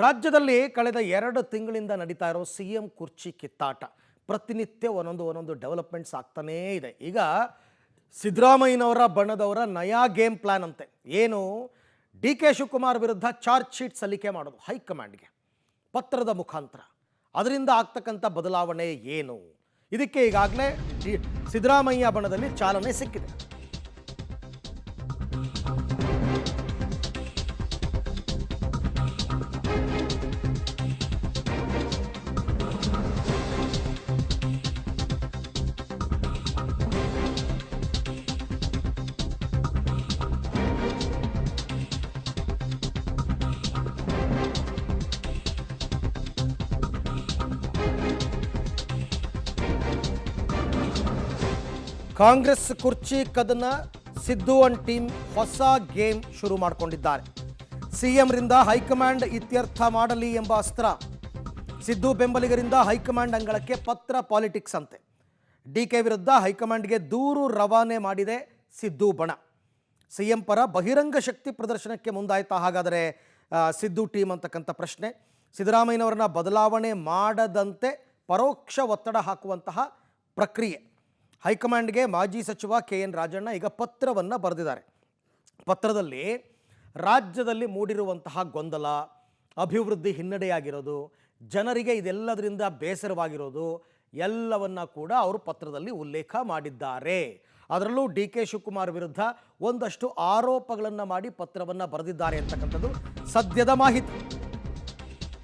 ರಾಜ್ಯದಲ್ಲಿ ಕಳೆದ 2 ತಿಂಗಳಿಂದ ನಡೀತಾ ಇರೋ ಸಿಎಂ ಕುರ್ಚಿ ಕಿತ್ತಾಟ ಪ್ರತಿನಿತ್ಯ ಒಂದೊಂದು ಡೆವಲಪ್ಮೆಂಟ್ಸ್ ಆಗ್ತಾನೇ ಇದೆ. ಈಗ ಸಿದ್ದರಾಮಯ್ಯನವರ ಬಣದವರ ನಯಾ ಗೇಮ್ ಪ್ಲಾನ್ ಅಂತೆ. ಏನು, ಡಿ ಕೆ ಶಿವಕುಮಾರ್ ವಿರುದ್ಧ ಚಾರ್ಜ್ ಶೀಟ್ ಸಲ್ಲಿಕೆ ಮಾಡೋದು ಹೈಕಮಾಂಡ್ಗೆ ಪತ್ರದ ಮುಖಾಂತರ. ಅದರಿಂದ ಆಗ್ತಕ್ಕಂಥ ಬದಲಾವಣೆ ಏನು, ಇದಕ್ಕೆ ಈಗಾಗಲೇ ಸಿದ್ದರಾಮಯ್ಯ ಬಣದಲ್ಲಿ ಚಾಲನೆ ಸಿಕ್ಕಿದೆ. ಕಾಂಗ್ರೆಸ್ ಕುರ್ಚಿ ಕದನ, ಸಿದ್ದು ಅಂಡ್ ಟೀಮ್ ಹೊಸ ಗೇಮ್ ಶುರು ಮಾಡಿಕೊಂಡಿದ್ದಾರೆ. ಸಿಎಂರಿಂದ ಹೈಕಮಾಂಡ್ ಇತ್ಯರ್ಥ ಮಾಡಲಿ ಎಂಬ ಅಸ್ತ್ರ. ಸಿದ್ದು ಬೆಂಬಲಿಗರಿಂದ ಹೈಕಮಾಂಡ್ ಅಂಗಳಕ್ಕೆ ಪತ್ರ ಪಾಲಿಟಿಕ್ಸ್ ಅಂತೆ. ಡಿಕೆ ವಿರುದ್ಧ ಹೈಕಮಾಂಡ್ಗೆ ದೂರು ರವಾನೆ ಮಾಡಿದೆ ಸಿದ್ದು ಬಣ. ಸಿಎಂ ಪರ ಬಹಿರಂಗ ಶಕ್ತಿ ಪ್ರದರ್ಶನಕ್ಕೆ ಮುಂದಾಯ್ತಾ ಹಾಗಾದರೆ ಸಿದ್ದು ಟೀಮ್ ಅಂತಕ್ಕಂಥ ಪ್ರಶ್ನೆ. ಸಿದ್ದರಾಮಯ್ಯನವರನ್ನ ಬದಲಾವಣೆ ಮಾಡದಂತೆ ಪರೋಕ್ಷ ಒತ್ತಡ ಹಾಕುವಂತಹ ಪ್ರಕ್ರಿಯೆ. ಹೈಕಮಾಂಡ್ಗೆ ಮಾಜಿ ಸಚಿವ KN ರಾಜಣ್ಣ ಈಗ ಪತ್ರವನ್ನು ಬರೆದಿದ್ದಾರೆ. ಪತ್ರದಲ್ಲಿ ರಾಜ್ಯದಲ್ಲಿ ಮೂಡಿರುವಂತಹ ಗೊಂದಲ, ಅಭಿವೃದ್ಧಿ ಹಿನ್ನಡೆಯಾಗಿರೋದು, ಜನರಿಗೆ ಇದೆಲ್ಲದರಿಂದ ಬೇಸರವಾಗಿರೋದು ಎಲ್ಲವನ್ನ ಕೂಡ ಅವರು ಪತ್ರದಲ್ಲಿ ಉಲ್ಲೇಖ ಮಾಡಿದ್ದಾರೆ. ಅದರಲ್ಲೂ ಡಿ ಕೆ ಶಿವಕುಮಾರ್ ವಿರುದ್ಧ ಒಂದಷ್ಟು ಆರೋಪಗಳನ್ನು ಮಾಡಿ ಪತ್ರವನ್ನು ಬರೆದಿದ್ದಾರೆ ಅಂತಕ್ಕಂಥದ್ದು ಸದ್ಯದ ಮಾಹಿತಿ.